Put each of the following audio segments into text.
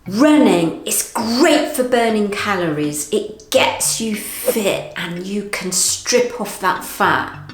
Running is great for burning calories. It gets you fit and you can strip off that fat.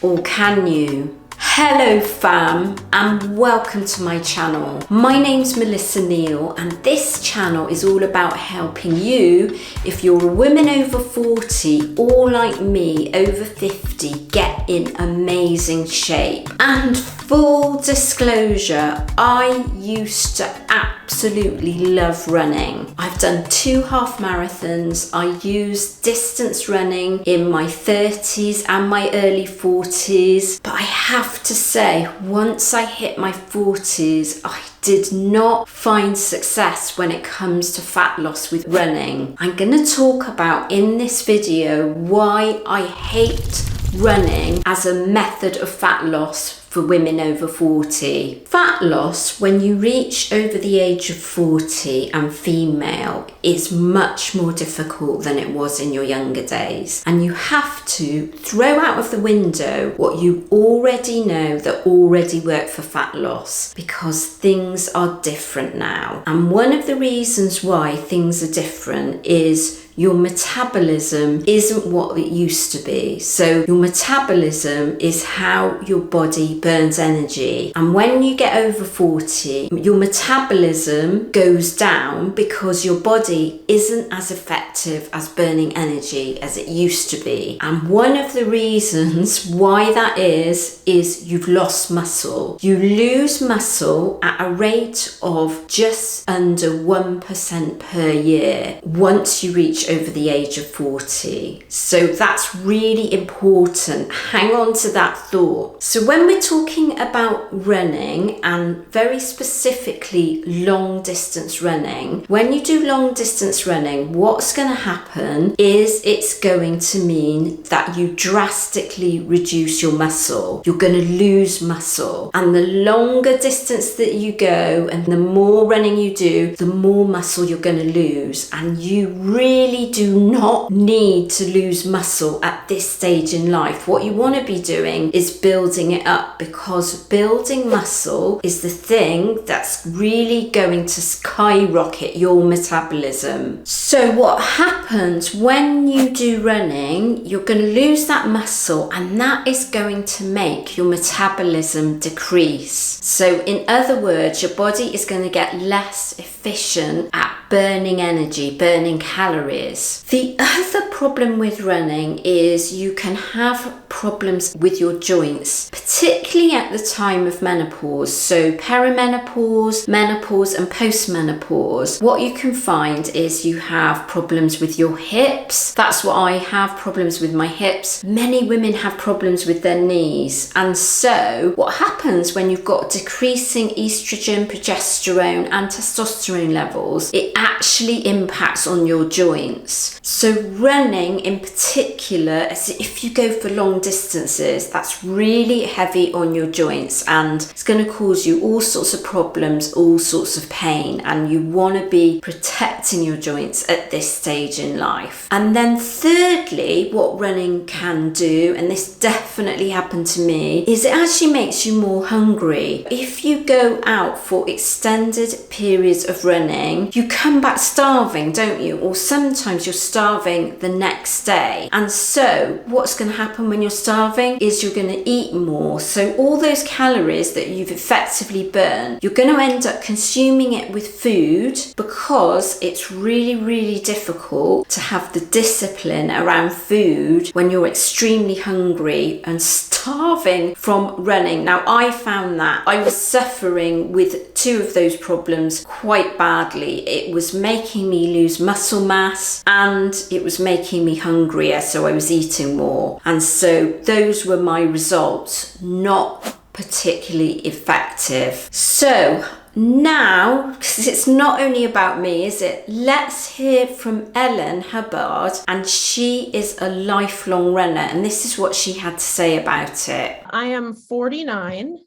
Or can you? Hello fam, and welcome to my channel. My name's Melissa Neal, and this channel is all about helping you, if you're a woman over 40 or like me over 50, get in amazing shape. And full disclosure, I used to absolutely love running. I've done 2 half marathons. I used distance running in my 30s and my early 40s, but I have to say, once I hit my 40s, I did not find success when it comes to fat loss with running. I'm going to talk about in this video why I hate running as a method of fat loss for women over 40. Fat loss when you reach over the age of 40 and female is much more difficult than it was in your younger days. And you have to throw out of the window what you already know that already worked for fat loss, because things are different now. And one of the reasons why things are different is your metabolism isn't what it used to be. So your metabolism is how your body burns energy. And when you get over 40, your metabolism goes down because your body isn't as effective as burning energy as it used to be. And one of the reasons why that is you've lost muscle. You lose muscle at a rate of just under 1% per year once you reach over the age of 40. So that's really important. Hang on to that thought. So when we're talking about running, and very specifically long distance running, when you do long distance running, what's going to happen is it's going to mean that you drastically reduce your muscle. You're going to lose muscle. And the longer distance that you go and the more running you do, the more muscle you're going to lose. And you really do not need to lose muscle at this stage in life. What you want to be doing is building it up, because building muscle is the thing that's really going to skyrocket your metabolism. So what happens when you do running, you're going to lose that muscle, and that is going to make your metabolism decrease. So in other words, your body is going to get less efficient at burning energy, burning calories. The other problem with running is you can have problems with your joints, particularly at the time of menopause. So perimenopause, menopause and postmenopause. What you can find is you have problems with your hips. That's what I have, problems with my hips. Many women have problems with their knees. And so what happens when you've got decreasing estrogen, progesterone and testosterone levels, it actually impacts on your joints. So running in particular, as if you go for long distances, that's really heavy on your joints, and it's going to cause you all sorts of problems, all sorts of pain, and you want to be protecting your joints at this stage in life. And then thirdly, what running can do, and this definitely happened to me, is it actually makes you more hungry. If you go out for extended periods of running, you come back starving, don't you? Or sometimes you're starving the next day. And so what's going to happen when you're starving is you're going to eat more. So all those calories that you've effectively burned, you're going to end up consuming it with food, because it's really, really difficult to have the discipline around food when you're extremely hungry and starving from running. Now, I found that I was suffering with 2 of those problems quite badly. It was making me lose muscle mass and it was making me hungrier, so I was eating more. And so those were my results, not particularly effective. So now, because it's not only about me, is it? Let's hear from Ellen Hubbard, and she is a lifelong runner, and this is what she had to say about it. I am 49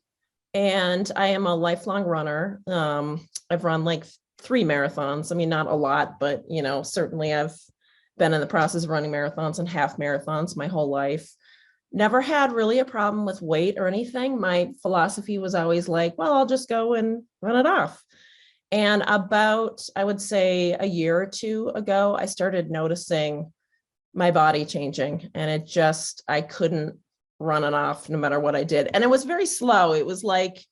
and I am a lifelong runner. I've run like 3 marathons. I mean, not a lot, but certainly I've been in the process of running marathons and half marathons my whole life. Never had really a problem with weight or anything. My philosophy was always like, well, I'll just go and run it off. And about, I would say a year or two ago, I started noticing my body changing, and I couldn't run it off no matter what I did. And it was very slow. It was like,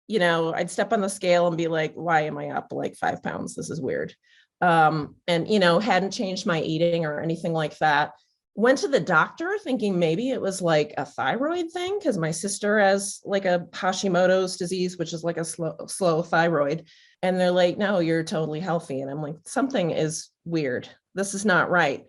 I'd step on the scale and be like, why am I up like 5 pounds? This is weird. And, hadn't changed my eating or anything like that. Went to the doctor thinking maybe it was like a thyroid thing, because my sister has like a Hashimoto's disease, which is like a slow thyroid. And they're like, no, you're totally healthy. And I'm like, something is weird. This is not right.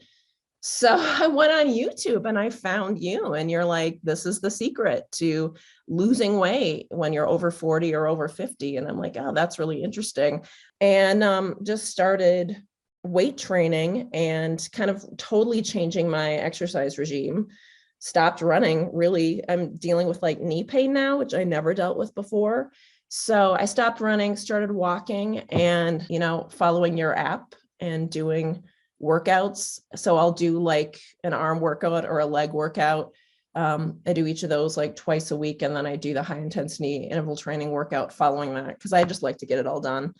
So I went on YouTube and I found you, and you're like, this is the secret to losing weight when you're over 40 or over 50. And I'm like, oh, that's really interesting. And just started weight training and kind of totally changing my exercise regime. Stopped running. Really, I'm dealing with like knee pain now, which I never dealt with before. So I stopped running, started walking, and, following your app and doing workouts. So I'll do like an arm workout or a leg workout. I do each of those like twice a week. And then I do the high intensity interval training workout following that, because I just like to get it all done.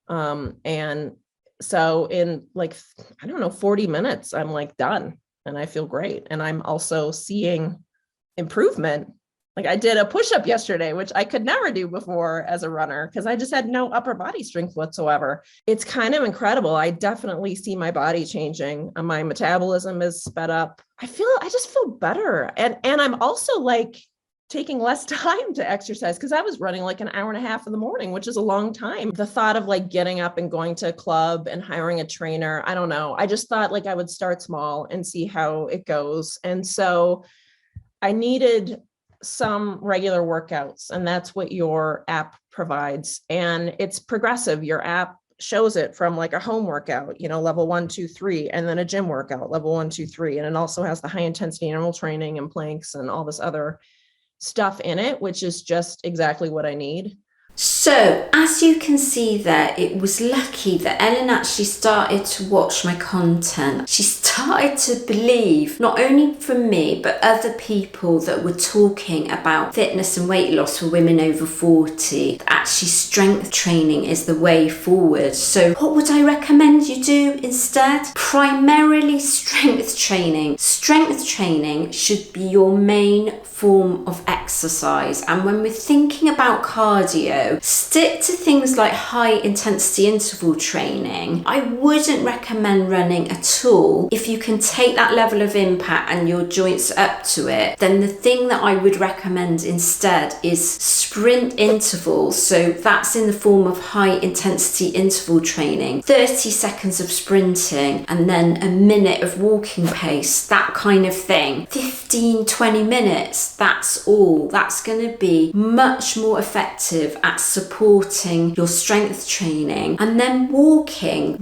And so in like, 40 minutes, I'm like done and I feel great. And I'm also seeing improvement. Like I did a push-up yesterday, which I could never do before as a runner because I just had no upper body strength whatsoever. It's kind of incredible. I definitely see my body changing. My metabolism is sped up. I just feel better. And I'm also like taking less time to exercise, because I was running like an hour and a half in the morning, which is a long time. The thought of like getting up and going to a club and hiring a trainer, I don't know. I just thought like I would start small and see how it goes. And so I needed some regular workouts, and that's what your app provides. And it's progressive. Your app shows it from like a home workout, level 1, 2, 3, and then a gym workout, level 1, 2, 3. And it also has the high intensity interval training and planks and all this other stuff in it, which is just exactly what I need. So, as you can see there, it was lucky that Ellen actually started to watch my content. She started to believe, not only from me, but other people that were talking about fitness and weight loss for women over 40, that actually strength training is the way forward. So, what would I recommend you do instead? Primarily strength training. Strength training should be your main form of exercise. And when we're thinking about cardio, stick to things like high intensity interval training. I wouldn't recommend running at all. If you can take that level of impact and your joints up to it, then the thing that I would recommend instead is sprint intervals. So that's in the form of high intensity interval training, 30 seconds of sprinting and then a minute of walking pace, that kind of thing. 15-20 minutes, that's all. That's going to be much more effective at supporting your strength training. And then walking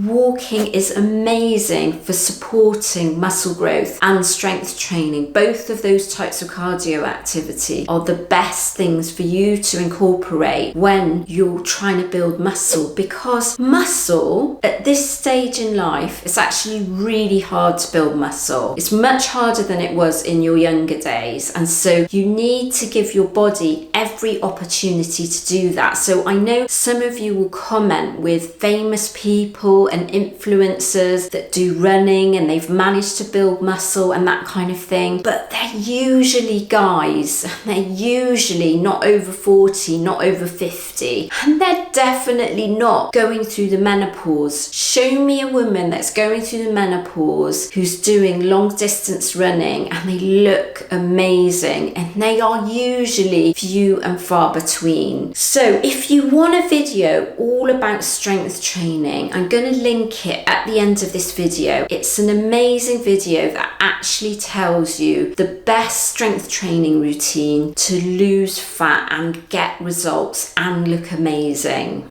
is amazing for supporting muscle growth and strength training. Both of those types of cardio activity are the best things for you to incorporate when you're trying to build muscle, because muscle at this stage in life, it's actually really hard to build muscle. It's much harder than it was in your younger days, and so you need to give your body every opportunity to do that. So I know some of you will comment with famous people and influencers that do running and they've managed to build muscle and that kind of thing, but they're usually guys. They're usually not over 40, not over 50, and they're definitely not going through the menopause. Show me a woman that's going through the menopause who's doing long distance running and they look amazing, and they are usually few and far between. So if you want a video all about strength training, I'm going to link it at the end of this video. It's an amazing video that actually tells you the best strength training routine to lose fat and get results and look amazing.